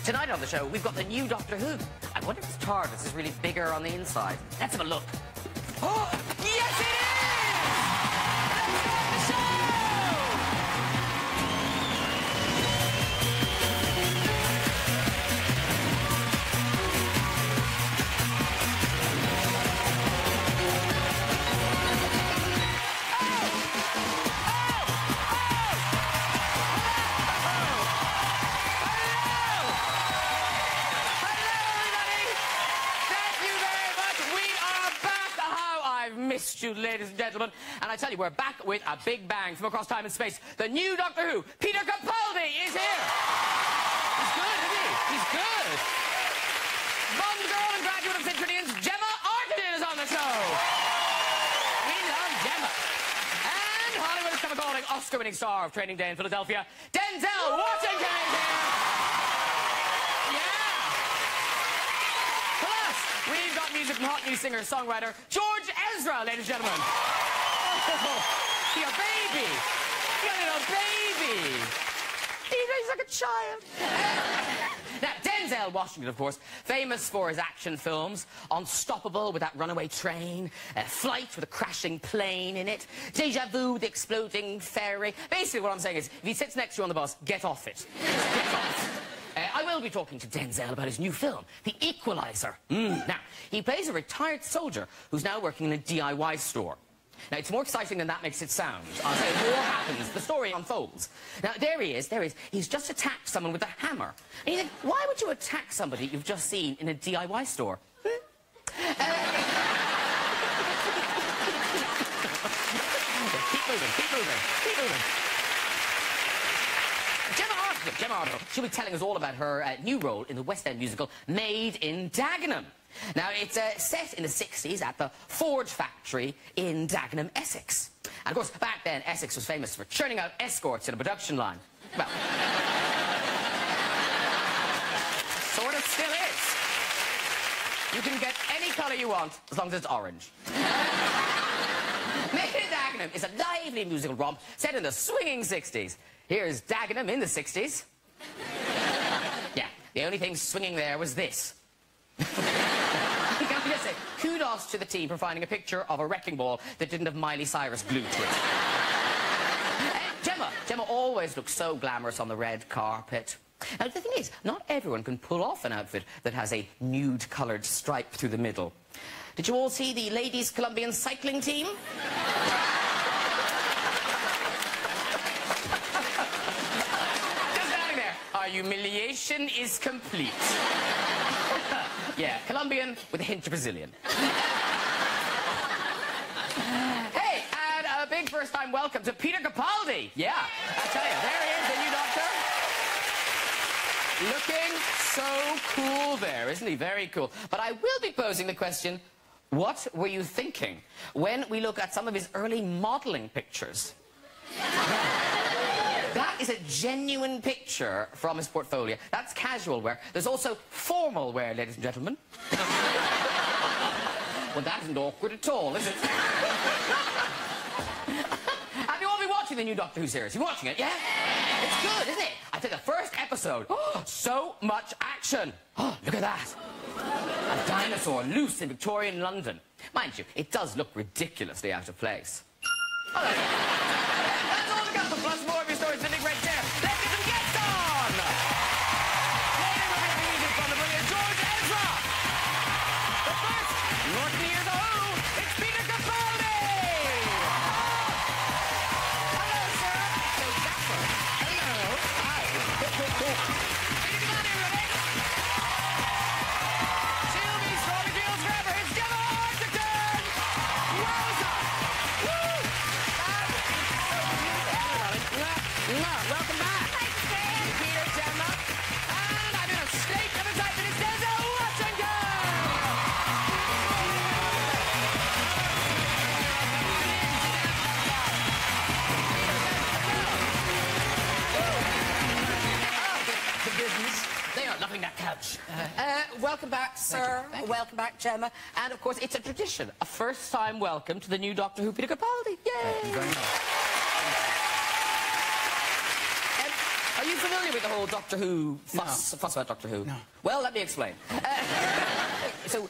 Tonight on the show, we've got the new Doctor Who. I wonder if his TARDIS is really bigger on the inside. Let's have a look. Oh, yes it is! Let's start the show! Missed you, ladies and gentlemen. And I tell you, we're back with a big bang from across time and space. The new Doctor Who, Peter Capaldi, is here. He's good, isn't he? He's good. Bond girl and graduate of St. Trinian's, Gemma Arterton is on the show. We love Gemma. And Hollywood's come calling Oscar-winning star of Training Day in Philadelphia, Denzel Washington is here. We've got music from hot new singer-songwriter George Ezra, ladies and gentlemen. Oh, your baby. Your little baby. He's like a child. Now, Denzel Washington, of course, famous for his action films, Unstoppable with that runaway train, Flight with a crashing plane in it, Deja Vu with the exploding ferry. Basically, what I'm saying is, if he sits next to you on the bus, get off it. Just get off. I will be talking to Denzel about his new film, The Equalizer. Now, he plays a retired soldier who's now working in a DIY store. Now, it's more exciting than that makes it sound. I'll say more happens. The story unfolds. Now, there he is. He's just attacked someone with a hammer. And you think, why would you attack somebody you've just seen in a DIY store? Keep moving. Gemma Arterton, she'll be telling us all about her new role in the West End musical Made in Dagenham. Now, it's set in the 60s at the Forge factory in Dagenham, Essex. And, of course, back then, Essex was famous for churning out escorts in a production line. Well, sort of still is. You can get any colour you want, as long as it's orange. Made in Dagenham is a lively musical romp set in the swinging 60s. Here's Dagenham in the 60s. Yeah, the only thing swinging there was this. Can I just say, kudos to the team for finding a picture of a wrecking ball that didn't have Miley Cyrus glued to it. Gemma always looks so glamorous on the red carpet. Now, the thing is, not everyone can pull off an outfit that has a nude-coloured stripe through the middle. Did you all see the ladies' Colombian cycling team? Our humiliation is complete. Yeah, Colombian with a hint of Brazilian. Hey, and a big first-time welcome to Peter Capaldi. Yeah, I tell you, there he is, the new Doctor. Looking so cool there, isn't he? Very cool. But I will be posing the question, what were you thinking when we look at some of his early modelling pictures? That is a genuine picture from his portfolio. That's casual wear. There's also formal wear, ladies and gentlemen. Well, that isn't awkward at all, is it? Have you all been watching the new Doctor Who series? You watching it, yeah? It's good, isn't it? I think the first episode, so much action. Oh, look at that. A dinosaur loose in Victorian London. Mind you, it does look ridiculously out of place. Oh, that's all to come for plus more of your stories. The big red chair. Let's get some guests on! Later we'll be music from the brilliant George Ezra. But first, Norton years old, it's Peter Capaldi! Hello, sir. So dapper. Hello. Hi. Peter Capaldi, everybody. She'll be strong and feels forever. It's Gemma Arterton! Wowza! Woo! Welcome back. Thanks, Graham. Peter, Gemma. And I'm in a state of excitement. It's Denzel Washington! The business. They are loving that couch. Welcome back, sir. Thank you. Welcome back, Gemma. And, of course, it's a tradition. A first-time welcome to the new Doctor Who, Peter Capaldi. Yay! Thank you very much. Are you familiar with the whole Doctor Who fuss about Doctor Who? No. Well, let me explain. So,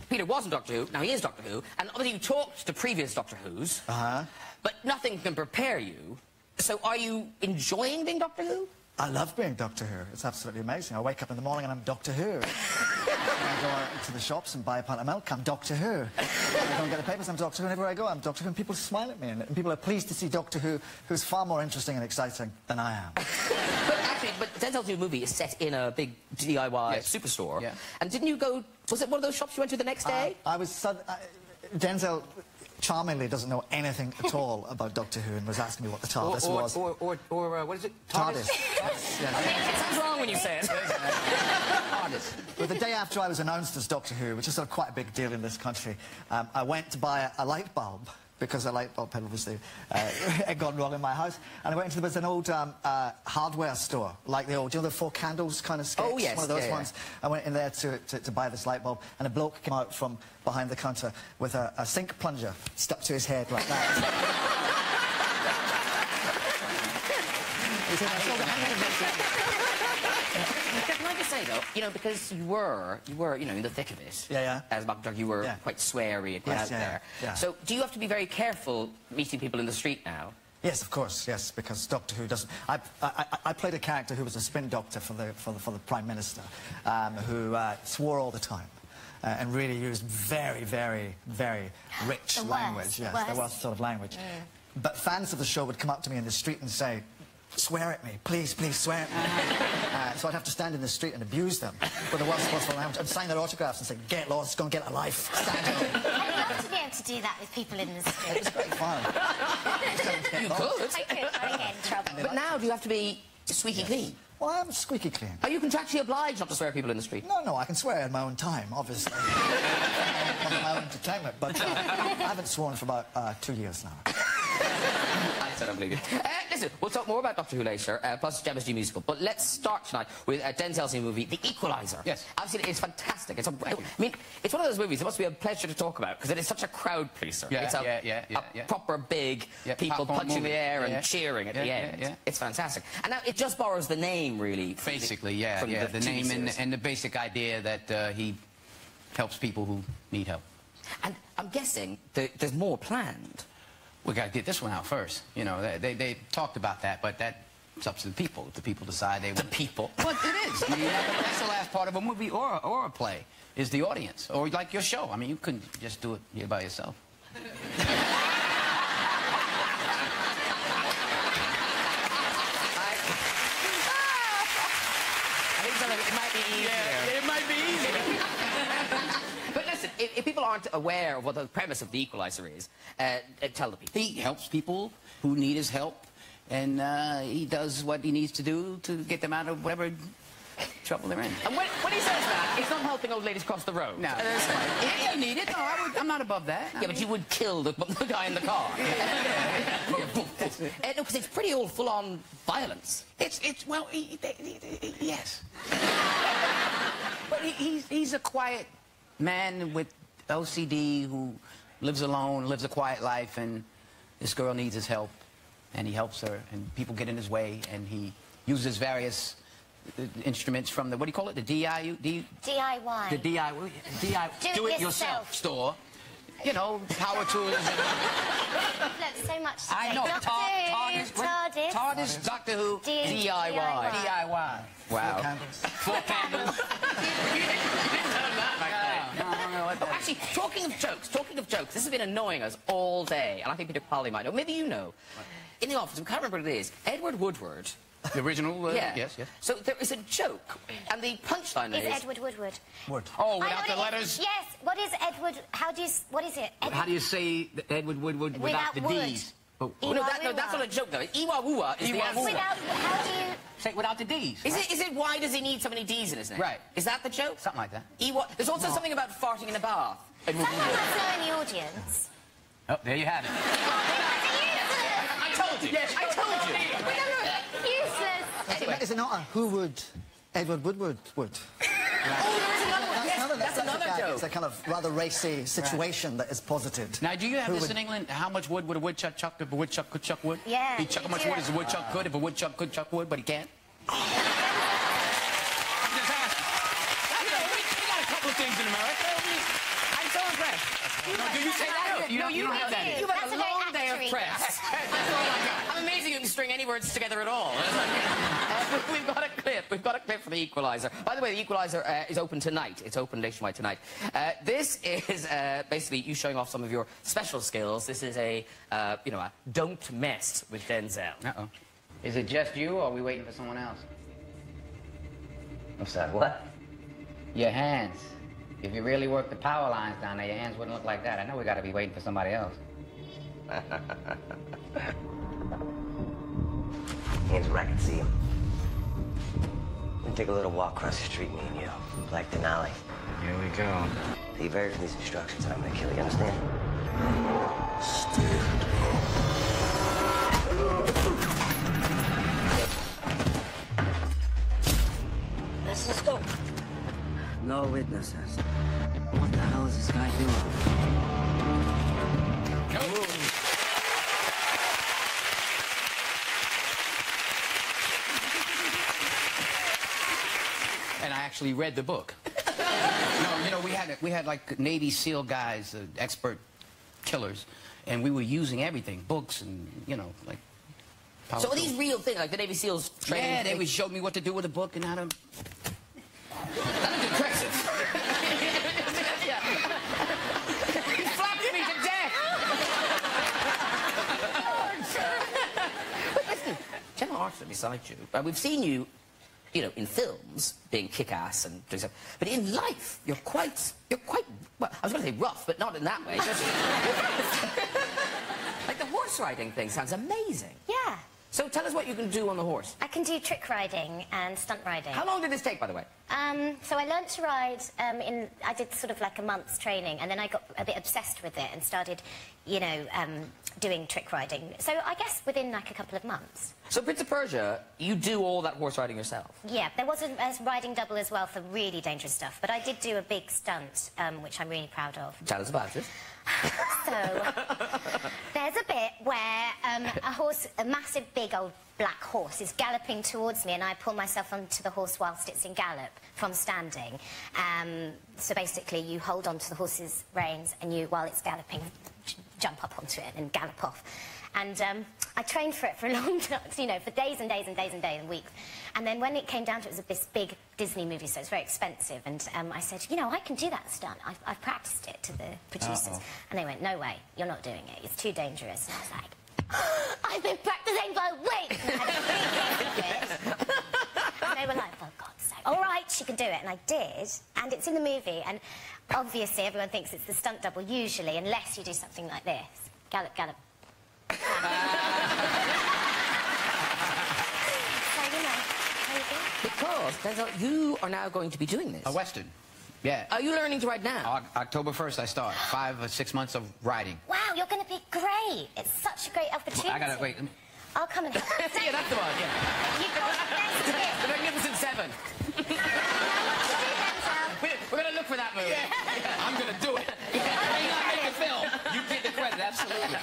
Peter wasn't Doctor Who, now he is Doctor Who, and obviously you talked to previous Doctor Who's, but nothing can prepare you. So are you enjoying being Doctor Who? I love being Doctor Who. It's absolutely amazing. I wake up in the morning and I'm Doctor Who. I go out to the shops and buy a pint of milk, I'm Doctor Who. I go and get the papers, I'm Doctor Who. Whenever I go, I'm Doctor Who. And people smile at me, and people are pleased to see Doctor Who, who's far more interesting and exciting than I am. But Denzel's new movie is set in a big DIY superstore. Yeah. And didn't you go... Was it one of those shops you went to the next day? Denzel charmingly doesn't know anything at all about Doctor Who and was asking me what the TARDIS was. Or what is it? TARDIS. It sounds wrong when you say it. TARDIS. But the day after I was announced as Doctor Who, which is sort of quite a big deal in this country, I went to buy a light bulb, because a light bulb had obviously had gone wrong in my house. And I went into an old hardware store, like the old, you know, the four candles kind of sketch? Oh, yes. One of those ones. I went in there to buy this light bulb, and a bloke came out from behind the counter with a sink plunger stuck to his head like that. Can I just say, though, you know, because you were, you know, in the thick of it. Yeah. As Doctor, you were quite sweary and quite out there. Yeah. So, do you have to be very careful meeting people in the street now? Yes, of course, yes, because Doctor Who doesn't... I played a character who was a spin doctor for the Prime Minister, who swore all the time. And really used very, very, very rich language. Yes, the worst sort of language. But fans of the show would come up to me in the street and say, "Swear at me, please, please swear at me." So I'd have to stand in the street and abuse them with the worst possible language. I'd sign their autographs and say, "Get lost, go and get a life. Stand up." I'd love to be able to do that with people in the street. It was great fun. You could. I could get in trouble. But now do you have to be squeaky clean? Well, I'm squeaky clean. Are you contractually obliged not to swear at people in the street? No, I can swear in my own time, obviously. On my own entertainment, but I haven't sworn for about 2 years now. I said I believe you. Listen, we'll talk more about Doctor Who later, plus Gemma's new musical. But let's start tonight with Denzel's new movie, The Equalizer. Yes. I've seen it. It's fantastic. I mean, it's one of those movies. It must be a pleasure to talk about because it is such a crowd pleaser. Yeah, it's a proper big people punching the air and cheering at the end. Yeah. It's fantastic. And now it just borrows the name, really. Basically, the name and the basic idea that he helps people who need help. And I'm guessing there's more planned. We got to get this one out first. You know, they talked about that, but that's up to the people. If the people decide they want... The people? Well, it is. I mean, that's the last part of a movie or a play, is the audience. Or like your show. I mean, you couldn't just do it here by yourself. I think it might be easier. Yeah, it might be easier. But listen, if people aren't aware of what the premise of The Equalizer is, tell the people. He helps people who need his help, and he does what he needs to do to get them out of whatever trouble they're in. And when he says that, it's not helping old ladies cross the road. No. If you need it, no, I'm not above that. Yeah, but you would kill the guy in the car. No, because it's pretty all full-on violence. Well, yes. But he's a quiet man with OCD who lives alone, lives a quiet life, and this girl needs his help, and he helps her, and people get in his way, and he uses various instruments from the, what do you call it, the DIY? DIY. The DIY, do-it-yourself store. You know, power tools. Look, so much to say. I know. TARDIS, Doctor Who, DIY. DIY. Wow. 4 candles. 4 candles. You didn't turn that back then. Oh, actually, talking of jokes, this has been annoying us all day, and I think Peter Capaldi might know. Maybe you know. In the office, we can't remember what it is. Edward Woodward. The original? Yes. So there is a joke, and the punchline is... Edward Woodward. Wood. Oh, without the letters? Yes. What is Edward? What is it? How do you say Edward Woodward without the D's? Oh. No, that's not a joke, though. Iwa-woo-wa is the answer. How do you... Say it without the D's. Is it why does he need so many D's in his name? Right. Is that the joke? Something like that. There's also something about farting in a bath. Someone must know in the audience. Oh, there you have it. I told you. Yes, I told you. Useless. Anyway. Is it not a who would Edward Woodward would? Oh, that's another joke. It's a kind of rather racy situation that is posited. Now, do you have this in England? How much wood would a woodchuck chuck if a woodchuck could chuck wood? Yeah. How much wood is a woodchuck could if a woodchuck could chuck wood, but he can't? couple of things in America. I'm so impressed. No, do you say that out? You don't have that. You've had a long day of press. That's all I got. I'm amazing you can string any words together at all. We've got a clip. We've got a clip from The Equalizer. By the way, The Equalizer is open tonight. It's open nationwide tonight. This is basically you showing off some of your special skills. This is a don't mess with Denzel. Uh-oh. Is it just you, or are we waiting for someone else? What's that, what? Your hands. If you really work the power lines down there, your hands wouldn't look like that. I know we got to be waiting for somebody else. Hands where I can see him. We'll take a little walk across the street, me and you. Like Denali. Here we go. He varied from these instructions. I'm gonna kill you, understand? Let's go. No witnesses. What the hell is this guy doing? And I actually read the book. No, you know, we had like Navy SEAL guys, expert killers, and we were using everything, books and, you know, like... So are these real things, like the Navy SEALs training? Yeah, they would show me what to do with the book and how to... That was impressive. Yeah. He flapped me to death. But listen, Gemma Arthur beside you, we've seen you, you know, in films, being kick-ass and doing stuff. But in life, you're quite, well, I was going to say rough, but not in that way. Just, like the horse riding thing sounds amazing. Yeah. So tell us what you can do on the horse. I can do trick riding and stunt riding. How long did this take, by the way? So I learnt to ride I did sort of like a month's training, and then I got a bit obsessed with it and started, you know, doing trick riding. So I guess within like a couple of months. So Prince of Persia, you do all that horse riding yourself? Yeah, there was a riding double as well for really dangerous stuff, but I did do a big stunt, which I'm really proud of. Tell us about it. So, there's a bit where a massive big old black horse is galloping towards me, and I pull myself onto the horse whilst it's in gallop from standing. So basically you hold onto the horse's reins and you, while it's galloping, jump up onto it and gallop off. And I trained for it for a long time, you know, for days and days and days and days and weeks. And then when it came down to it, it was this big Disney movie, so it's very expensive. And I said, you know, I can do that stunt. I've practiced it to the producers. And they went, no way, you're not doing it. It's too dangerous. And I was like, I've been practicing for weeks. And I had to do it. And they were like, for God's sake, all right, she can do it. And I did. And it's in the movie. And obviously everyone thinks it's the stunt double usually, unless you do something like this. Gallop, gallop. So, you know, there you go. Because you are now going to be doing this. A Western. Yeah. Are you learning to ride now? October 1st I start. 5 or 6 months of riding. Wow, you're going to be great. It's such a great opportunity. I gotta wait. I'll come and help. Yeah, that's the one, yeah. You've got the best bit. The Magnificent Seven. We're going to look for that movie. Yeah. I'm going to do it. I make a film. You get the credit, absolutely.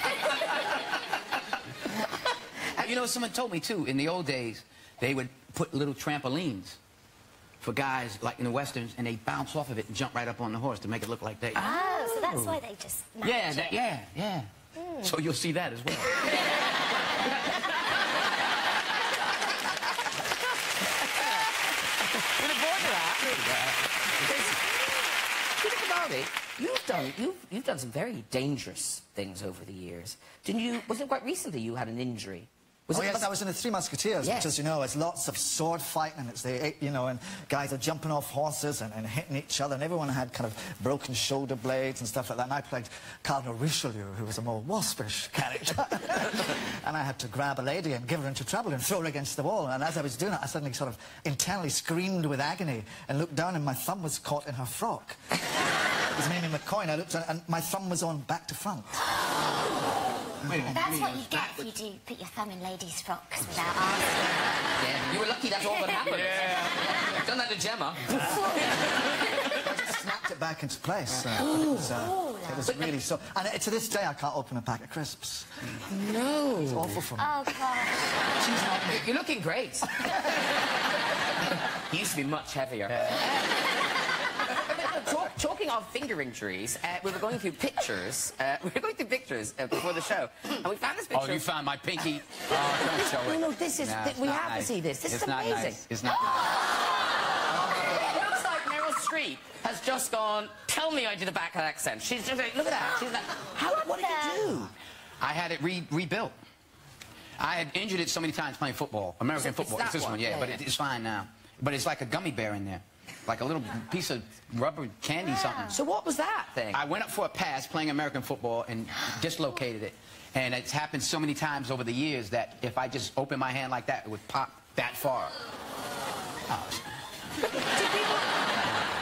You know, someone told me, too, in the old days, they would put little trampolines for guys, like in the Westerns, and they bounce off of it and jump right up on the horse to make it look like they... Oh, so that's why they just match it. Yeah. So you'll see that as well. Think about it. You've done some very dangerous things over the years. Didn't you? Wasn't it quite recently you had an injury? Yes, I was in the Three Musketeers, Yes. which, as you know, it's lots of sword fighting, and it's you know, and guys are jumping off horses and hitting each other, and everyone had kind of broken shoulder blades and stuff like that. And I played Cardinal Richelieu, who was a more waspish character, and I had to grab a lady and give her into trouble and throw her against the wall. And as I was doing it, I suddenly sort of internally screamed with agony and looked down, and my thumb was caught in her frock. It was Mamie McCoy, and I looked, and my thumb was on back to front. That's what you get if you do put your thumb in ladies' frocks without asking. Yeah, you were lucky that's all that happened. Yeah. I've done that to Gemma. I just snapped it back into place. It was really so... And to this day, I can't open a pack of crisps. No. It's awful for me. Oh, God. You're looking great. You used to be much heavier. Talking of finger injuries, we were going through pictures. Before the show, and we found this picture. Oh, you found my pinky? Oh, don't show it. No, this is. We have to see this. This is amazing. Nice. It's not nice. It looks like Meryl Streep has just gone. Tell me I did a backward accent. She's just like, look at that. She's like, what did you do? I had it rebuilt. I had injured it so many times playing football, American football. It's this one, yeah. But it's fine now. But it's like a gummy bear in there. Like a little piece of rubber candy something. So what was that thing? I went up for a pass playing American football and dislocated it. And it's happened so many times over the years that if I just open my hand like that, it would pop that far. Oh.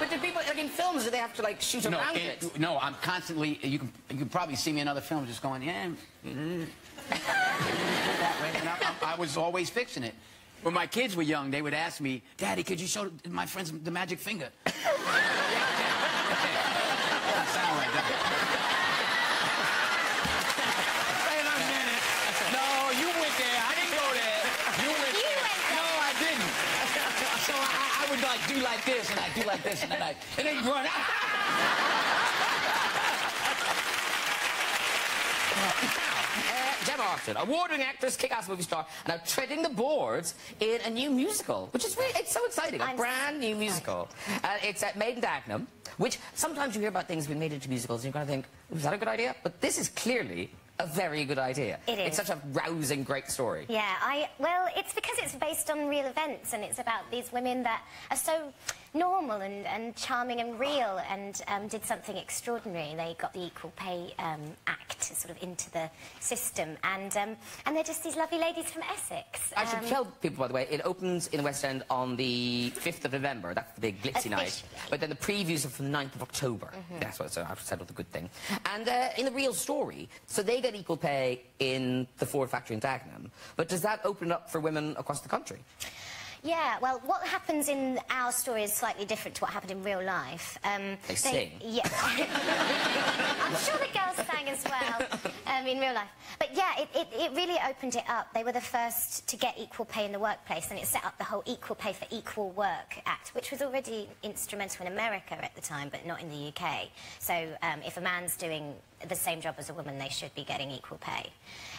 But do people, like in films, do they have to like shoot around it? No, I'm constantly, you can probably see me in other films just going, yeah. I was always fixing it. When my kids were young, they would ask me, Daddy, could you show my friends the magic finger? That sound like that. Wait a minute. No, you went there. I didn't go there. You went there. No, I didn't. So I would like do like this, and I'd do like this, and then they'd run. Gemma Arterton, award-winning actress, kick-ass movie star, and now treading the boards in a new musical, which is really, it's so exciting, a brand new musical. It's made in Dagenham, which sometimes you hear about things being made into musicals and you kind of think, was that a good idea? But this is clearly a very good idea. It is. It's such a rousing, great story. Yeah, well, it's because it's based on real events, and it's about these women that are so normal and charming and real, and did something extraordinary. They got the Equal Pay Act sort of into the system, and they're just these lovely ladies from Essex. I should tell people, by the way, it opens in the West End on the 5th of November. That's the big glitzy night. But then the previews are from the 9th of October. That's what I've said was a good thing. And in the real story, so they get equal pay in the Ford factory in Dagenham, but does that open up for women across the country? Yeah, well, what happens in our story is slightly different to what happened in real life. They sing. Yeah. I'm sure the girls sang as well in real life. But yeah, it really opened it up. They were the first to get equal pay in the workplace, and it set up the whole Equal Pay for Equal Work Act, which was already instrumental in America at the time, but not in the UK. So if a man's doing the same job as a woman, they should be getting equal pay.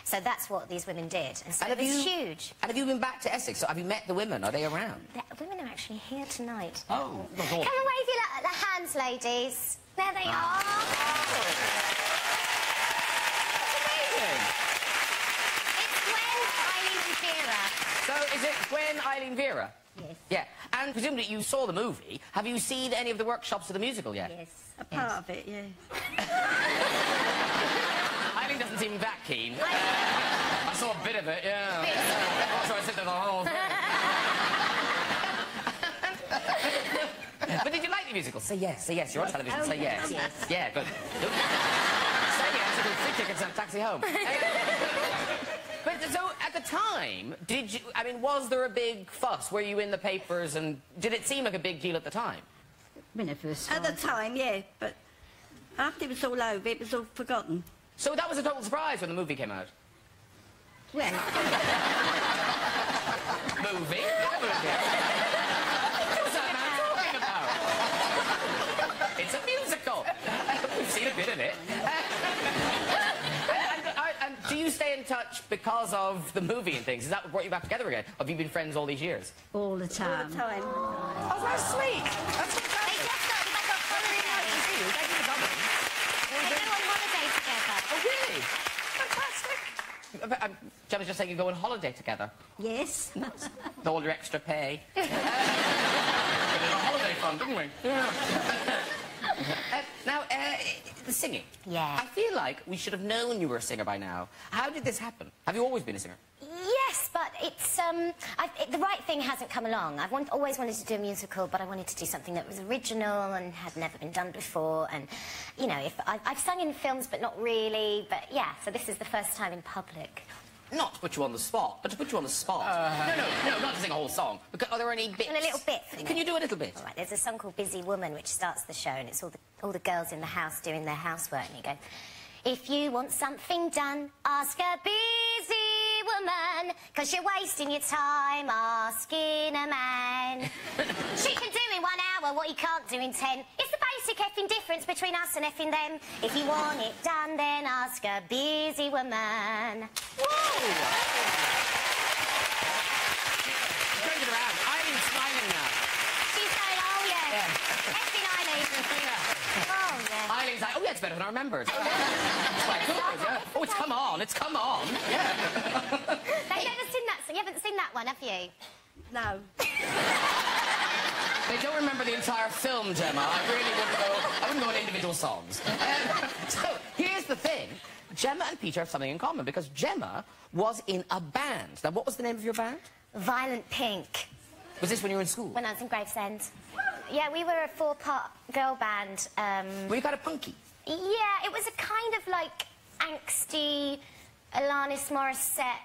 So that's what these women did, and so it was huge. And have you been back to Essex? So have you met the women? Are they around? The women are actually here tonight. Oh, come and wave your the hands, ladies. There they are. That's amazing. It's Gwen, Eileen and Vera. So is it Gwen, Eileen, Vera? Yes. Yeah, and presumably you saw the movie. Have you seen any of the workshops of the musical yet? Yes. A part of it, yeah. Eileen doesn't seem that keen. I saw a bit of it, yeah. Also, I said to the whole thing. But did you like the musical? Say yes, say yes. You're on television, say yes. Yes. Yeah, good. Say yes, you can free tickets and a taxi home. But so, at the time, did you... I mean, was there a big fuss? Were you in the papers, and did it seem like a big deal at the time? When it first started. At the time, yeah, but after it was all over, it was all forgotten. So that was a total surprise when the movie came out? Well... Movie? What's that man talking about? It's a musical. We've seen a bit of it. And do you stay in touch because of the movie and things? Is that what brought you back together again? Or have you been friends all these years? All the time. All the time. Oh, that's sweet. That's fantastic. They just got back on holiday. They go on holiday together. Oh, really? Fantastic. Gemma's just saying you go on holiday together. Yes. With all your extra pay. We did a holiday fund, didn't we? Yeah. Now, the singing. Yeah. I feel like we should have known you were a singer by now. How did this happen? Have you always been a singer? Yes, but it's the right thing hasn't come along. I've always wanted to do a musical, but I wanted to do something that was original and had never been done before. And you know, I've sung in films, but not really. But yeah, so this is the first time in public. Not to put you on the spot, but to put you on the spot. No, not to sing a whole song. Are there any bits? And a little bit. Can you do a little bit? All right, there's a song called Busy Woman, which starts the show, and it's all the girls in the house doing their housework, and you go, if you want something done, ask a busy woman, 'cause you're wasting your time asking a man. She can do in 1 hour what he can't do in 10. It's the basic basic effing difference between us and effing them. If you want it done, then ask a busy woman. Whoa! Turn it around. Eileen's smiling now. She's saying, oh, yeah. Effing Eileen. Oh, yeah. Eileen's like, oh, yeah, it's better than I remembered. It's quite good, yeah. Oh, it's come on. It's come on. Yeah. They've never seen that. So you haven't seen that one, have you? No. They don't remember the entire film, Gemma. I wouldn't go on individual songs. So, here's the thing. Gemma and Peter have something in common, because Gemma was in a band. Now, what was the name of your band? Violent Pink. Was this when you were in school? When I was in Gravesend. Yeah, we were a 4-part girl band. Were you kind of punky? Yeah, it was a kind of, like, angsty, Alanis Morissette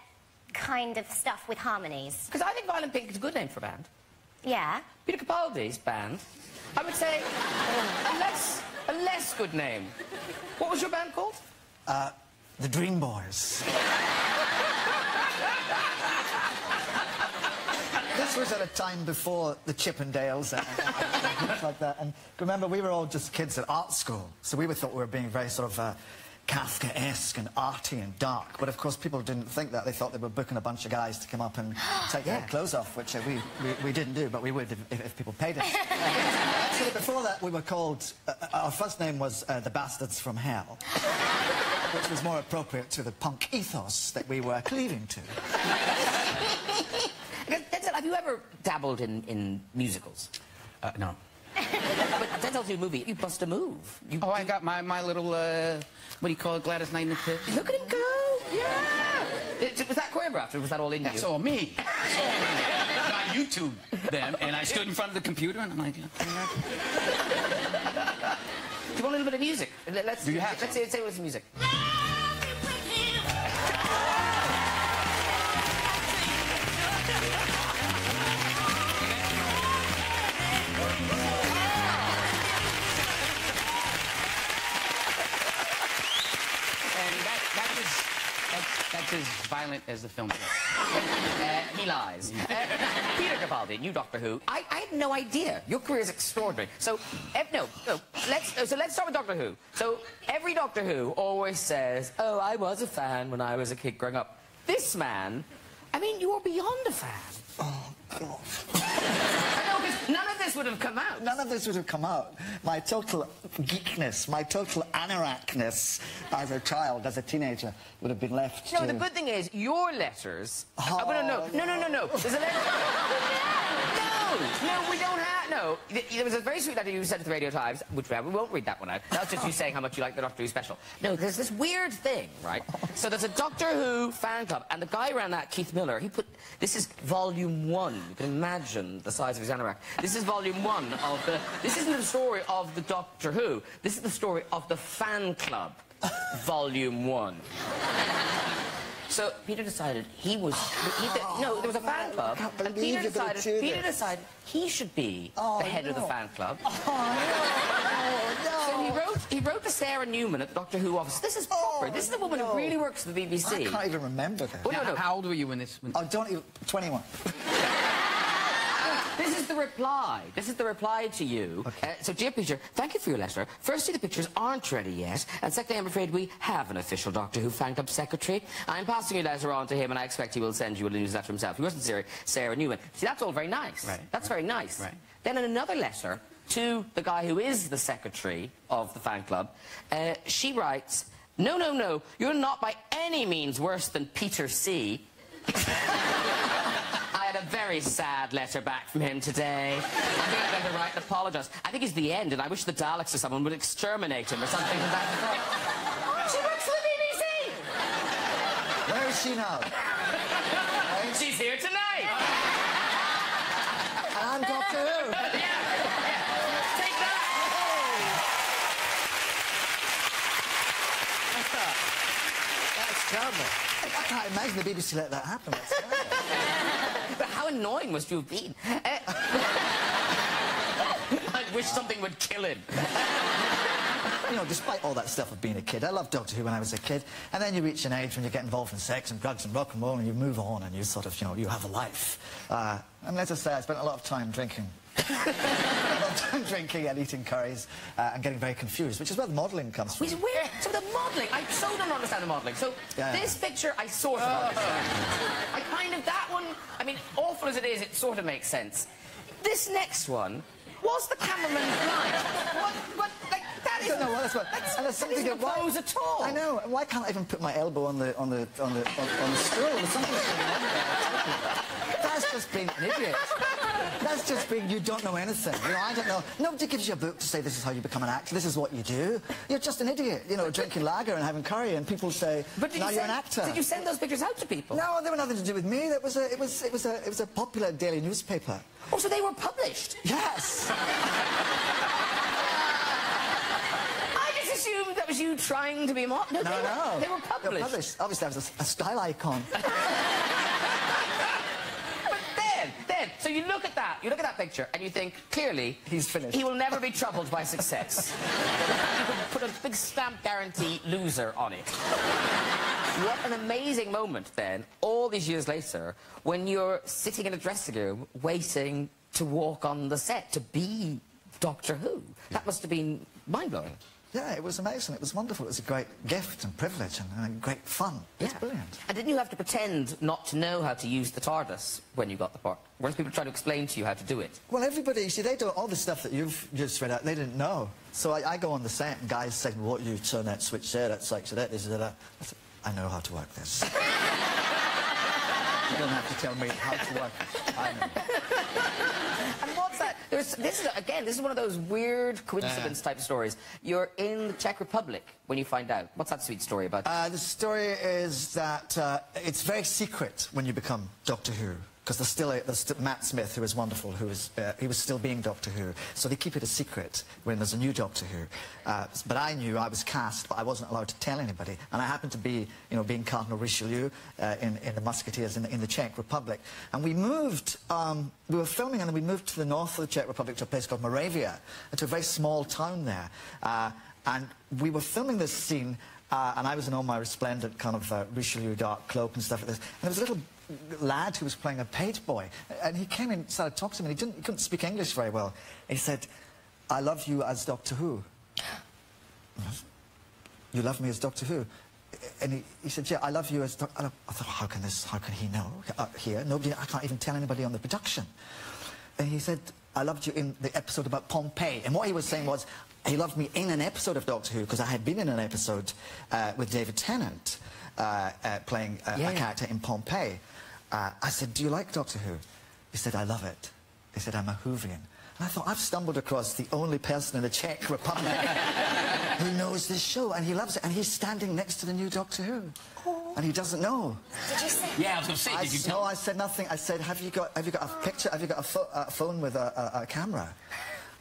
kind of stuff with harmonies. Because I think Violent Pink is a good name for a band. Yeah. Peter Capaldi's band, I would say, a less good name. What was your band called? The Dream Boys. This was at a time before the Chippendales and things like that. And remember, we were all just kids at art school, so we thought we were being very sort of Kafkaesque and arty and dark. But of course, people didn't think that. They thought they were booking a bunch of guys to come up and take their clothes off, which we didn't do, but we would if people paid us. Actually, before that, we were called... our first name was The Bastards from Hell, which was more appropriate to the punk ethos that we were cleaving to. Have you ever dabbled in musicals? No. But Denzel's new movie, you bust a move. I got my little, what do you call it, Gladys Knight in the Pit? Look at him go! Yeah! Was that choreographed, or was that all in you? That's all me. That's all me. I YouTube them, and I stood in front of the computer, and I'm like... Do you want a little bit of music? Let's say it was music. That's as violent as the film is. He lies. Peter Capaldi, new Doctor Who. I had no idea. Your career is extraordinary. So, let's start with Doctor Who. So, every Doctor Who always says, oh, I was a fan when I was a kid growing up. This man, I mean, you are beyond a fan. Oh, God. I know, because none of this would have come out. None of this would have come out. My total geekness, my total anorakness as a child, as a teenager, would have been left No, to... the good thing is, your letters... Oh, no. There's a letter... No, we don't have... No. There was a very sweet letter you sent to the Radio Times, which we won't read that one out. That's just you saying how much you like the Doctor Who special. No, there's this weird thing, right? So there's a Doctor Who fan club, and the guy around that, Keith Miller, he put... This is volume 1. You can imagine the size of his anorak. This is volume 1 of the... This isn't the story of the Doctor Who. This is the story of the fan club. Volume 1. So Peter decided he was... no, there was a fan club, and Peter decided he should be the head of the fan club. Oh, no. So he wrote to Sarah Newman at the Doctor Who office. This is proper. This is the woman who really works for the BBC. I can't even remember that. Oh, no. How old were you when this... Oh, don't even... 21. This is the reply. This is the reply to you. Okay. So, dear Peter, thank you for your letter. Firstly, the pictures aren't ready yet. And secondly, I'm afraid we have an official Doctor Who fan club secretary. I'm passing your letter on to him, and I expect he will send you a newsletter himself. He wasn't Sarah Newman. See, that's all very nice. Right. That's very nice. Right. Then in another letter to the guy who is the secretary of the fan club, she writes, No, you're not by any means worse than Peter C. I had a very sad letter back from him today. I think I'd better write and apologise. I think it's the end, and I wish the Daleks or someone would exterminate him or something to that effect. She works for the BBC! Where is she now? She's here tonight! I'm Doctor Who. Yeah. Take that! That's terrible. I can't imagine the BBC let that happen. That's terrible. But how annoying must you have been? I wish something would kill him. You know, despite all that stuff of being a kid, I loved Doctor Who when I was a kid, and then you reach an age when you get involved in sex and drugs and rock and roll, and you move on, and you sort of, you know, you have a life. And let's just say I spent a lot of time drinking. love drinking and eating curries and getting very confused, which is where the modelling comes from. Which is weird. So the modelling, I so don't understand the modelling. So this picture, I sort of understand. I kind of, that one, I mean, awful as it is, it sort of makes sense. This next one, was the cameraman blind? What, like, that is... No, that's what... And there's something that pose at all. I know. Why can't I even put my elbow on the stool? There's something going on there. That's just being an idiot. That's just being, you don't know anything. You know, I don't know. Nobody gives you a book to say this is how you become an actor, this is what you do. You're just an idiot, you know, drinking lager and having curry, and people say, now you're an actor. Did you send those pictures out to people? No, they were nothing to do with me. It was a popular daily newspaper. Oh, so they were published? Yes. I just assumed that was you trying to be a model. No, they were published. They were published. Obviously, I was a style icon. So you look at that picture, and you think, clearly, he's finished. He will never be troubled by success. You could put a big stamp guarantee loser on it. What an amazing moment, then, all these years later, when you're sitting in a dressing room waiting to walk on the set, to be Doctor Who. That must have been mind-blowing. Yeah, it was amazing. It was wonderful. It was a great gift and privilege and great fun. It's brilliant. And didn't you have to pretend not to know how to use the TARDIS when you got the part? Weren't people trying to explain to you how to do it? Well, everybody, you see, they do all the stuff that you've just read out, they didn't know. So I go on the set and guys say, what you turn that switch there, that switch there, this, that. I said, I know how to work this. You don't have to tell me how to work it. I know. And what's that? This is one of those weird coincidence-type stories. You're in the Czech Republic when you find out. What's that sweet story about? The story is that it's very secret when you become Doctor Who. Because there's still Matt Smith, who is wonderful, he was still being Doctor Who. So they keep it a secret when there's a new Doctor Who. But I knew I was cast, but I wasn't allowed to tell anybody. And I happened to be, you know, being Cardinal Richelieu in the Musketeers in the Czech Republic. And we moved, we were filming, and then we moved to the north of the Czech Republic to a place called Moravia, to a very small town there. And we were filming this scene, and I was in all my resplendent kind of Richelieu dark cloak and stuff like this. And there was a little lad who was playing a page boy, and he came in and started talking to me, and he couldn't speak English very well. He said, I love you as Doctor Who. You love me as Doctor Who? And he said, yeah, I love you as Doctor... I thought, how can he know here? I can't even tell anybody on the production. And he said, I loved you in the episode about Pompeii. And what he was saying was, he loved me in an episode of Doctor Who, because I had been in an episode with David Tennant, playing a character in Pompeii. I said, do you like Doctor Who? He said, I love it. He said, I'm a Whovian. And I thought, I've stumbled across the only person in the Czech Republic who knows this show, and he loves it, and he's standing next to the new Doctor Who. And he doesn't know. Did you say? Yeah, I was going to say, did you tell? No, I said nothing. I said, have you got a picture? Have you got a phone with a camera?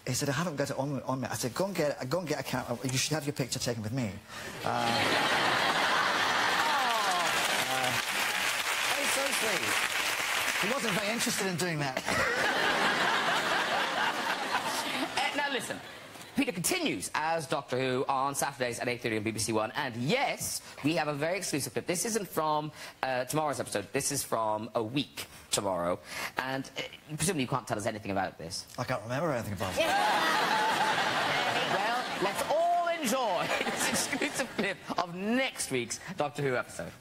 He said, I haven't got it on me. I said, go and get a camera. You should have your picture taken with me. So sweet. He wasn't very interested in doing that. Now listen, Peter continues as Doctor Who on Saturdays at 8:30 on BBC One, and yes, we have a very exclusive clip. This isn't from tomorrow's episode, this is from a week tomorrow, and presumably you can't tell us anything about this. I can't remember anything about it. Well, let's all enjoy this exclusive clip of next week's Doctor Who episode.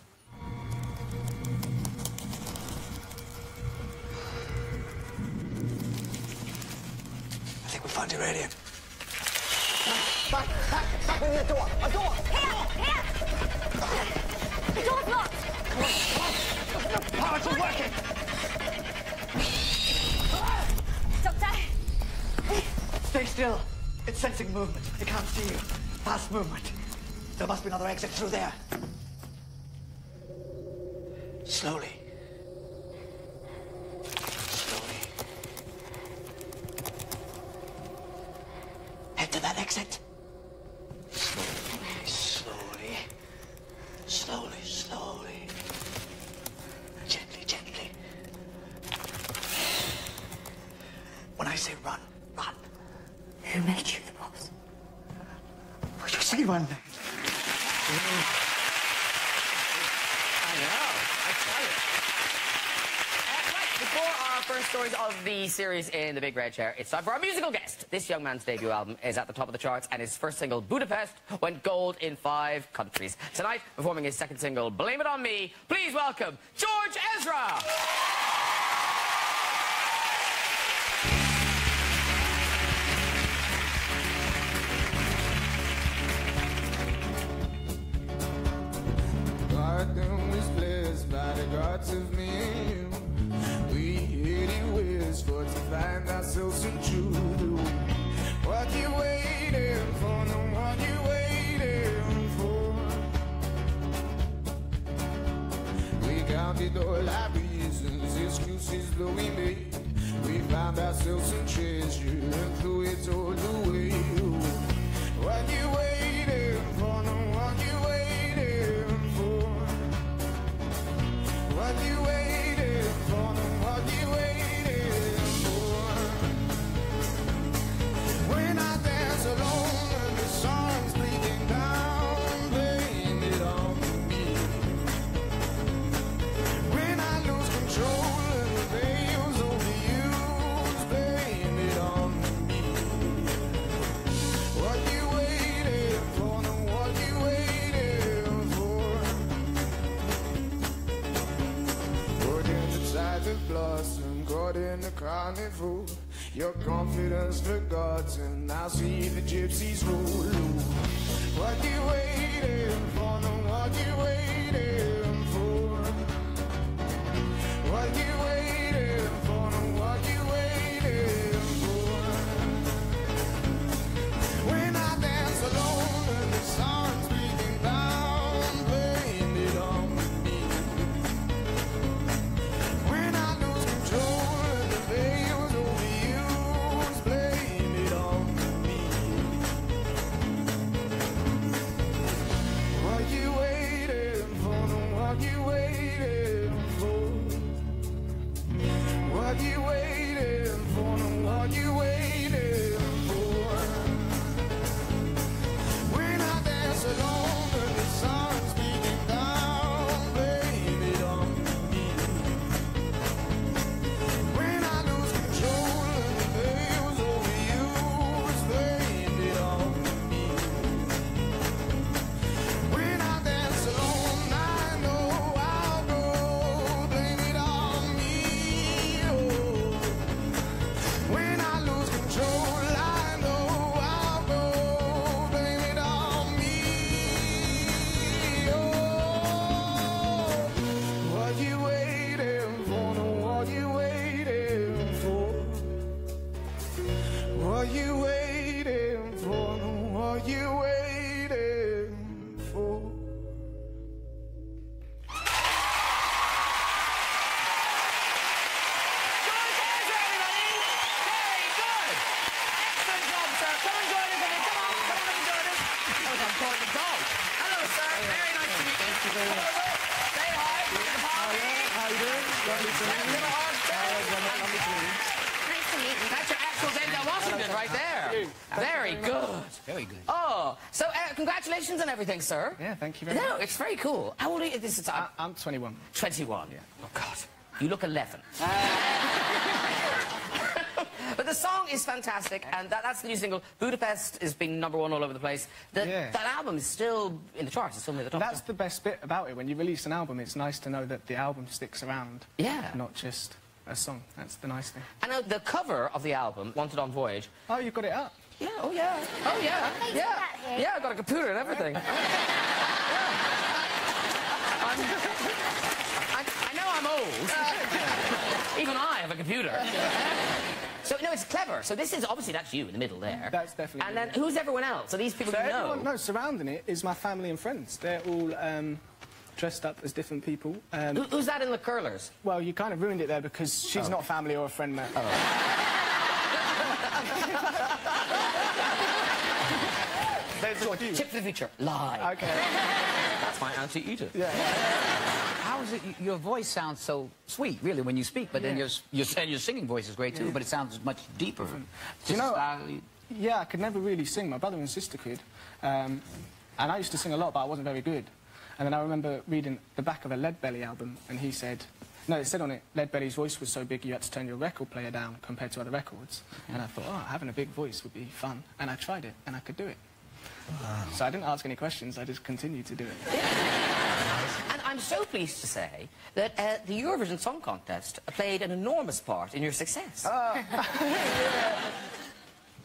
I think we found your radio. Back, A door! Here! The door's locked! How is it working? Doctor! Stay still. It's sensing movement. It can't see you. Fast movement. There must be another exit through there. Slowly. Head to that exit. Slowly. Gently. When I say run. Who made you the boss? Would you say run? I know. I tell you. Right, before our first stories of the series in the Big Red Chair. It's time for our musical guest. This young man's debut album is at the top of the charts, and his first single, Budapest, went gold in 5 countries. Tonight, performing his second single, Blame It On Me, please welcome George Ezra! Was blessed by the gods of men. We anywheres for to find ourselves in truth. What you waiting for? No, what you waiting for? We counted all our reasons, excuses that we made. We found ourselves in treasure and threw it all away. What you waiting for? No, what you waiting for? What you waiting for? What you waiting for? When I dance alone and the song's bleeding down, blame it on me. When I lose control and the veil's overused, blame it on me. What you waiting for? What you waiting for? Inside the blossom, caught in the carnival. Your confidence forgotten, I see the gypsies roll. What you waiting for? No, what you waiting for? What you waiting for? No, what you waiting for? When I dance alone and the sun's beating down, blame it on me. When I lose control and the veil's overused, blame it on me. What you waiting for? No, what you waiting for? What you waiting for? No, what you waiting for? When I dance alone and the sun's beating down, blame it on me. When I lose control and the veil's overused, blame it on me. When I dance alone, I know I'll go, blame it on me. Oh. When I lose control, I know I'll go, blame it on me. Oh. What you waiting for? No, what you waiting for? What you waiting for? No, what you waiting for? George Ezra, everybody! Very good! Excellent job, sir. Come and join us. Come on up and join us. Oh, I'm calling the dog. Hello, sir. Very nice to meet you. Come over. Say hi. Look at the party. How you doing? Lovely to meet you. Nice to meet you. That's your actual Denzel Washington right there. Very good. Very good. Oh, so congratulations on everything, sir. Yeah, thank you very No, much. it's very cool. How old are you? This is I'm 21. 21. Yeah. Oh, God. You look 11. But the song is fantastic, and that's the new single. Budapest has been #1 all over the place. Yeah. That album is still in the charts. It's still near the top. That's the best bit about it. When you release an album, it's nice to know that the album sticks around. Yeah. Not just a song. That's the nice thing. I know the cover of the album, Wanted on Voyage. Oh, you've got it up. Yeah, oh yeah, oh yeah, They do yeah. that here. Yeah, I got a computer and everything. Yeah. I know I'm old. Even I have a computer. So, no, it's clever. So this is, obviously, that's you in the middle there. That's definitely And me, then, yeah. who's everyone else? Are these people So you know? everyone, no, surrounding it is my family and friends. They're all dressed up as different people. Who's that in the curlers? Well, you kind of ruined it there because she's not family or a friend, Matt. There's a few. Tip for the future. Lie. Okay. That's my answer, Edith. Yeah. How is it? Your voice sounds so sweet, really, when you speak. But then your singing voice is great too. But it sounds much deeper. Do you know? Style. Yeah, I could never really sing. My brother and sister could. And I used to sing a lot, but I wasn't very good. And then I remember reading the back of a Lead Belly album, and he said, No, it said on it, Leadbelly's voice was so big you had to turn your record player down compared to other records. And I thought, oh, having a big voice would be fun. And I tried it, and I could do it. Wow. So I didn't ask any questions, I just continued to do it. And I'm so pleased to say that the Eurovision Song Contest played an enormous part in your success. Yeah.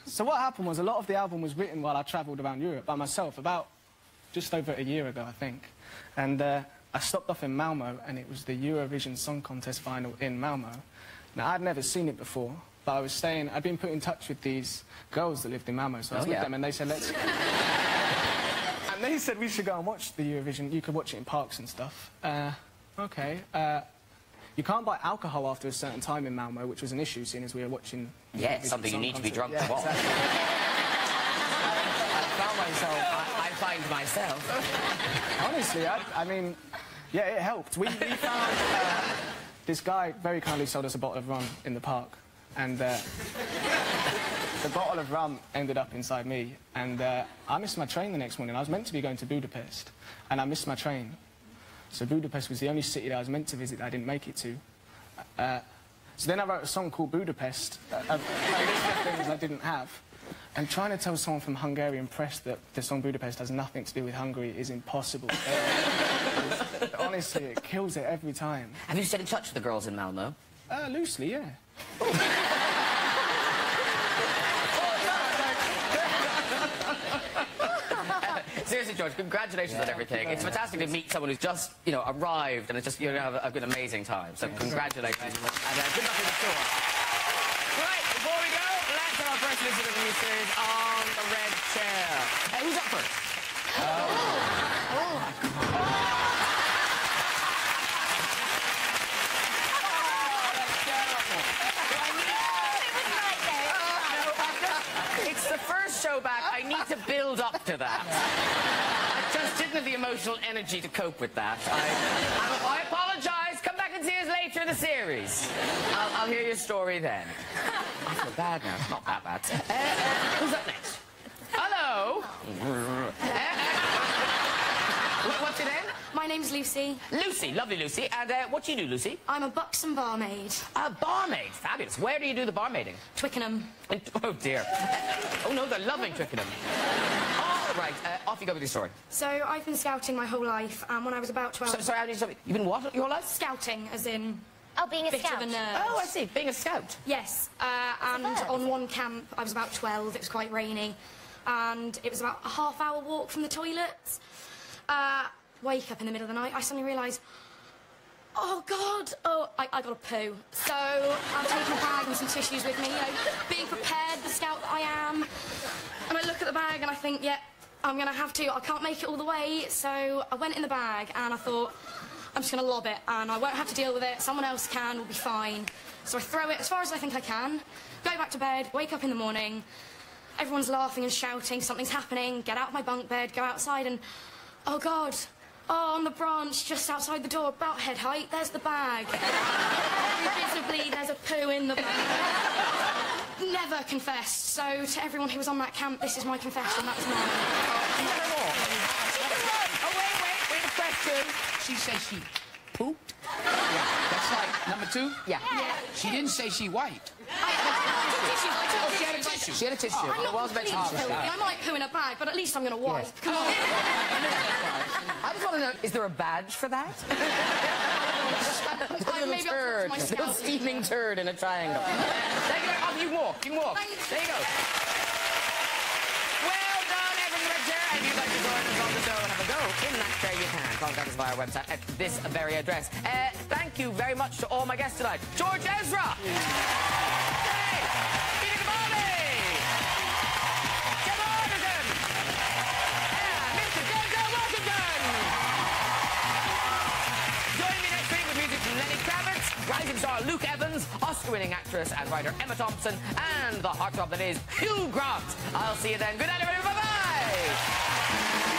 So what happened was a lot of the album was written while I travelled around Europe by myself, about just over a year ago, I think. And I stopped off in Malmo, and it was the Eurovision Song Contest final in Malmo. Now, I'd never seen it before, but I'd been put in touch with these girls that lived in Malmo, so I was with them, and they said, let's... And they said we should go and watch the Eurovision. You could watch it in parks and stuff. Okay. You can't buy alcohol after a certain time in Malmo, which was an issue, seeing as we were watching... Yeah, something you need to be drunk to watch. Exactly. I found myself... I find myself... Honestly, I mean, yeah, it helped. We found... this guy very kindly sold us a bottle of rum in the park, and the bottle of rum ended up inside me, and I missed my train the next morning. I was meant to be going to Budapest, and I missed my train. So Budapest was the only city that I was meant to visit that I didn't make it to. So then I wrote a song called Budapest, a list of things I didn't have. And trying to tell someone from Hungarian press that the song Budapest has nothing to do with Hungary is impossible. Honestly, it kills it every time. Have you stayed in touch with the girls in Malmo? Loosely, yeah. Seriously, George, congratulations on everything. It's fantastic to meet someone who's just, you know, arrived and it's just, you know, have an amazing time. So congratulations. And good luck with the tour. Right, before we go, let's have our first listener to the new series on the red chair. Who's up first? It's the first show back. I need to build up to that. I just didn't have the emotional energy to cope with that. I apologise. Come back and see us later in the series. I'll hear your story then. I feel bad now. It's not that bad. Who's up next? Hello. What's your name? My name's Lucy. Lucy, lovely Lucy. And what do you do, Lucy? I'm a buxom barmaid. A barmaid, fabulous. Where do you do the barmaiding? Twickenham. Oh dear. Oh no, they're loving Twickenham. All right, off you go with your story. So I've been scouting my whole life, and when I was about 12... Sorry, how do you stop? You've been what your whole life? Scouting, as in... Oh, being a bit scout. of a nerd. Oh, I see, being a scout. Yes, and on one camp, I was about 12, it was quite rainy, and it was about a half-hour walk from the toilets. Wake up in the middle of the night, I suddenly realise, oh, God, I got to poo. So I'm taking a bag and some tissues with me, you know, being prepared, the scout that I am. And I look at the bag and I think, yeah, I'm going to have to. I can't make it all the way. So I went in the bag and I thought, I'm just going to lob it and I won't have to deal with it. Someone else can, we'll be fine. So I throw it as far as I think I can, go back to bed, wake up in the morning, everyone's laughing and shouting, something's happening, get out of my bunk bed, go outside and, oh, God. Oh, on the branch, just outside the door, about head height, there's the bag. Very visibly, there's a poo in the bag. Never confessed. So, to everyone who was on that camp, this is my confession, that was mine. Oh, wait a question. She said she pooped? Yeah. That's like number 2? Yeah. She didn't say she wiped. I took tissues. Tissue. She had a tissue. I'm not completely filthy. I might poo in a bag, but at least I'm going to wipe. Yes. Come on. I just want to know, is there a badge for that? Maybe turd. my Little steaming turd in a triangle. There you go. Up, you can walk. You can walk. There you go. Well done, everyone right there. And if you'd like to join us on the show and have a go in that chair, you can. Contact us via our website at this very address. Thank you very much to all my guests tonight. George Ezra. Rising star Luke Evans, Oscar-winning actress and writer Emma Thompson, and the heartthrob that is Hugh Grant. I'll see you then. Good night, everybody. Bye-bye.